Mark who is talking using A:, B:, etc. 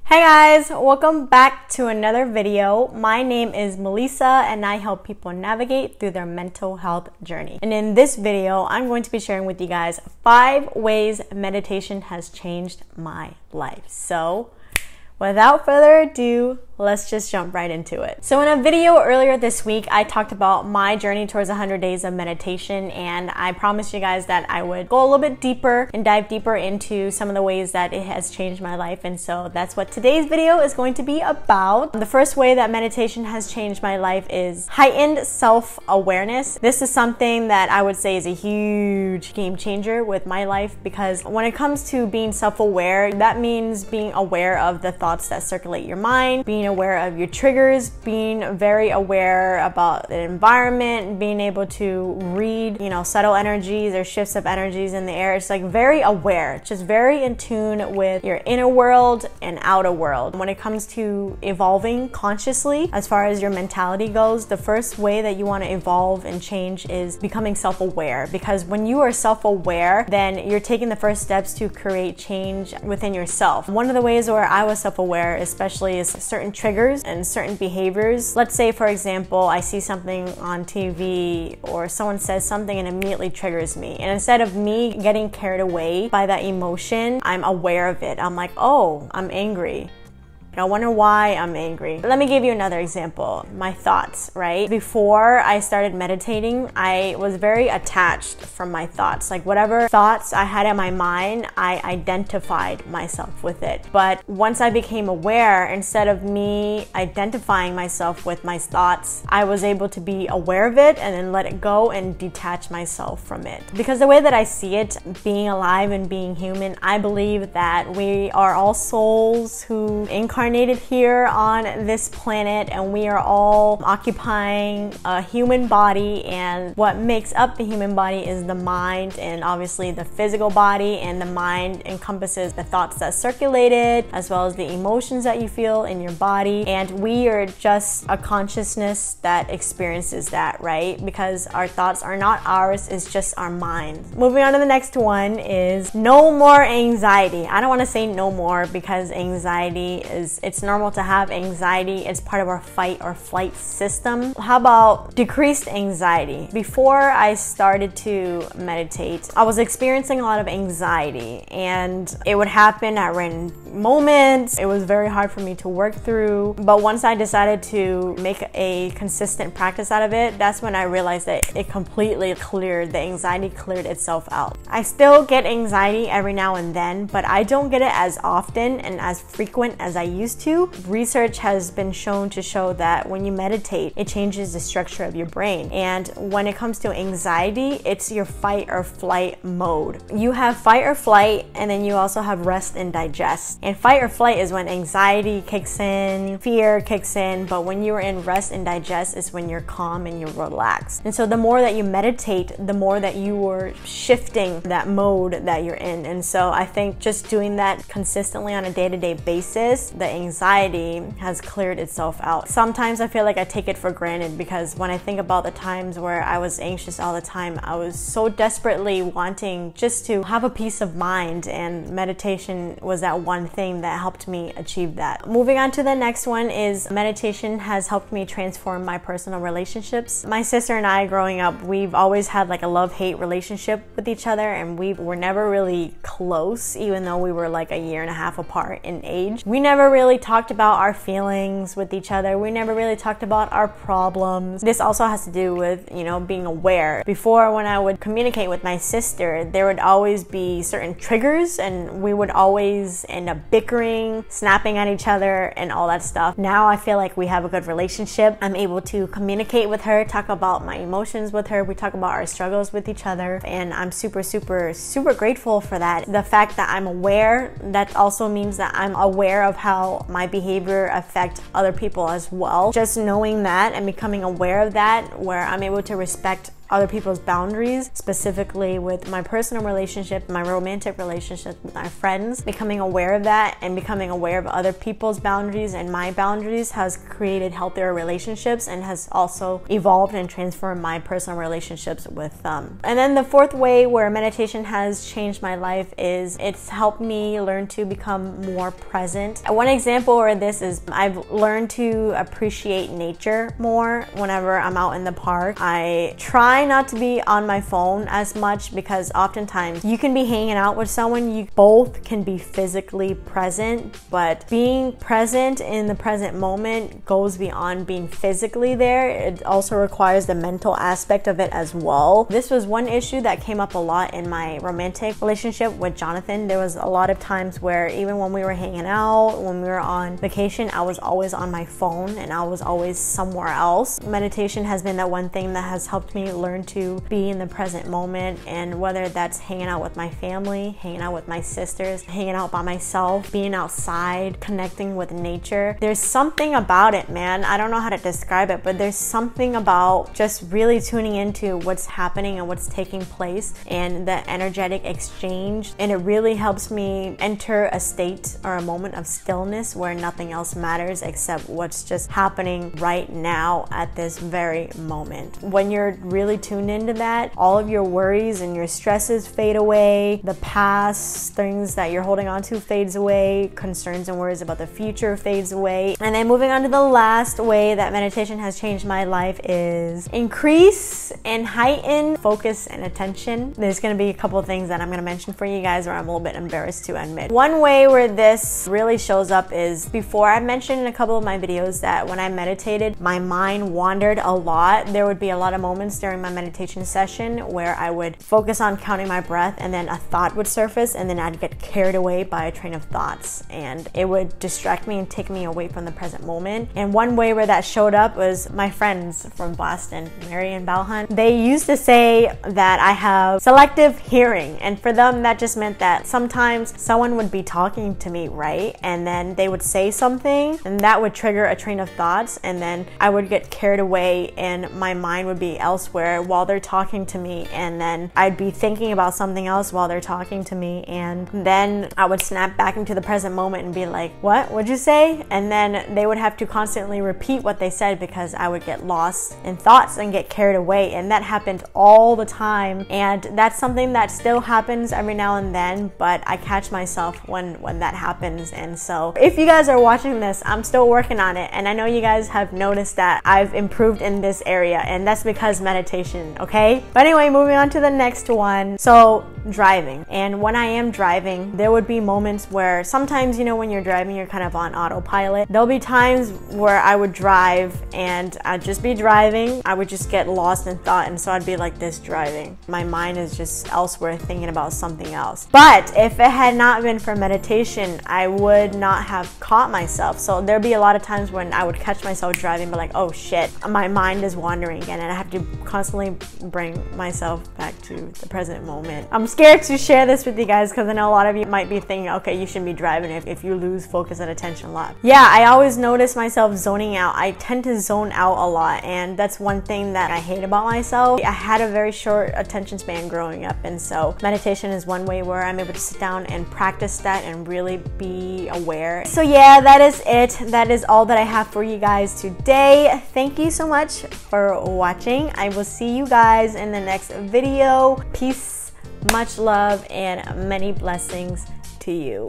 A: Hey guys, welcome back to another video. My name is Melissa and I help people navigate through their mental health journey. And in this video, I'm going to be sharing with you guys 5 ways meditation has changed my life. So without further ado, let's just jump right into it. So in a video earlier this week, I talked about my journey towards 100 days of meditation, and I promised you guys that I would go a little bit deeper and dive deeper into some of the ways that it has changed my life. And so that's what today's video is going to be about. The first way that meditation has changed my life is heightened self-awareness. This is something that I would say is a huge game changer with my life, because when it comes to being self-aware, that means being aware of the thoughts that circulate your mind, being aware of your triggers, being very aware about the environment, being able to read, subtle energies or shifts of energies in the air. It's like very aware, just very in tune with your inner world and outer world. When it comes to evolving consciously, as far as your mentality goes, the first way that you want to evolve and change is becoming self-aware, because when you are self-aware, then you're taking the first steps to create change within yourself. One of the ways where I was self-aware especially is certain triggers and certain behaviors. Let's say, for example, I see something on TV or someone says something and immediately triggers me. And instead of me getting carried away by that emotion, I'm aware of it. I'm like, oh, I'm angry. I wonder why I'm angry. Let me give you another example. My thoughts, right? Before I started meditating, I was very attached from my thoughts. Like whatever thoughts I had in my mind, I identified myself with it. But once I became aware, instead of me identifying myself with my thoughts, I was able to be aware of it and then let it go and detach myself from it. Because the way that I see it, being alive and being human, I believe that we are all souls who incarnated here on this planet, and we are all occupying a human body, and what makes up the human body is the mind, and obviously the physical body, and the mind encompasses the thoughts that circulated as well as the emotions that you feel in your body, and we are just a consciousness that experiences that, right? Because our thoughts are not ours, it's just our mind. Moving on to the next one is no more anxiety. I don't want to say no more, because anxiety it's normal to have anxiety. It's part of our fight or flight system. How about decreased anxiety? Before I started to meditate, I was experiencing a lot of anxiety, and it would happen at random moments. It was very hard for me to work through. But once I decided to make a consistent practice out of it, that's when I realized that it completely cleared. The anxiety cleared itself out. I still get anxiety every now and then, but I don't get it as often and as frequent as I used to. Research has been shown to show that when you meditate, it changes the structure of your brain. And when it comes to anxiety, it's your fight or flight mode. You have fight or flight, and then you also have rest and digest. And fight or flight is when anxiety kicks in, fear kicks in, but when you're in rest and digest is when you're calm and you're relaxed. And so the more that you meditate, the more that you are shifting that mode that you're in. And so I think just doing that consistently on a day-to-day basis, the anxiety has cleared itself out. Sometimes I feel like I take it for granted, because when I think about the times where I was anxious all the time, I was so desperately wanting just to have a peace of mind, and meditation was that one thing that helped me achieve that. Moving on to the next one is meditation has helped me transform my personal relationships. My sister and I, growing up, we've always had like a love-hate relationship with each other, and we were never really close, even though we were like a year and a half apart in age. We never really talked about our feelings with each other. We never really talked about our problems. This also has to do with, being aware. Before, when I would communicate with my sister, there would always be certain triggers, and we would always end up bickering, snapping at each other, and all that stuff. Now I feel like we have a good relationship. I'm able to communicate with her, talk about my emotions with her. We talk about our struggles with each other, and I'm super, super, super grateful for that. The fact that I'm aware, that also means that I'm aware of how my behavior affect other people as well. Just knowing that and becoming aware of that, where I'm able to respect other people's boundaries, specifically with my personal relationship, my romantic relationship with my friends. Becoming aware of that and becoming aware of other people's boundaries and my boundaries has created healthier relationships and has also evolved and transformed my personal relationships with them. And then the fourth way where meditation has changed my life is it's helped me learn to become more present. One example of this is I've learned to appreciate nature more whenever I'm out in the park. I try not to be on my phone as much because oftentimes you can be hanging out with someone, you both can be physically present, but being present in the present moment goes beyond being physically there. It also requires the mental aspect of it as well. This was one issue that came up a lot in my romantic relationship with Jonathan. There was a lot of times where even when we were hanging out, when we were on vacation, I was always on my phone and I was always somewhere else. Meditation has been that one thing that has helped me learn to be in the present moment, and whether that's hanging out with my family, hanging out with my sisters, hanging out by myself, being outside, connecting with nature. There's something about it, man. I don't know how to describe it, but there's something about just really tuning into what's happening and what's taking place and the energetic exchange, and it really helps me enter a state or a moment of stillness where nothing else matters except what's just happening right now at this very moment. When you're really tuned into that, all of your worries and your stresses fade away, the past things that you're holding on to fades away, concerns and worries about the future fades away. And then moving on to the last way that meditation has changed my life is increase and heighten focus and attention. There's going to be a couple of things that I'm going to mention for you guys where I'm a little bit embarrassed to admit. One way where this really shows up is, before I mentioned in a couple of my videos that when I meditated, my mind wandered a lot. There would be a lot of moments during my meditation session where I would focus on counting my breath and then a thought would surface and then I'd get carried away by a train of thoughts and it would distract me and take me away from the present moment. And one way where that showed up was my friends from Boston, Mary and Balhan. They used to say that I have selective hearing, and for them that just meant that sometimes someone would be talking to me, right? And then they would say something and that would trigger a train of thoughts, and then I would get carried away and my mind would be elsewhere while they're talking to me, and then I'd be thinking about something else while they're talking to me, and then I would snap back into the present moment and be like, what? What'd you say? And then they would have to constantly repeat what they said because I would get lost in thoughts and get carried away, and that happened all the time. And that's something that still happens every now and then, but I catch myself when that happens. And so if you guys are watching this, I'm still working on it, and I know you guys have noticed that I've improved in this area, and that's because meditation, okay? But anyway, moving on to the next one. So driving. And when I am driving, there would be moments where sometimes, you know, when you're driving, you're kind of on autopilot. There'll be times where I would drive and I'd just be driving. I would just get lost in thought, and so I'd be like this driving. My mind is just elsewhere thinking about something else. But if it had not been for meditation, I would not have caught myself. So there'd be a lot of times when I would catch myself driving, but like, oh shit, my mind is wandering again, and I have to constantly bring myself back to the present moment. I'm scared to share this with you guys because I know a lot of you might be thinking, okay, you shouldn't be driving if you lose focus and attention a lot. Yeah, I always notice myself zoning out. I tend to zone out a lot, and that's one thing that I hate about myself. I had a very short attention span growing up, and so meditation is one way where I'm able to sit down and practice that and really be aware. So yeah, that is it. That is all that I have for you guys today. Thank you so much for watching. I will see you guys in the next video. Peace, much love, and many blessings to you.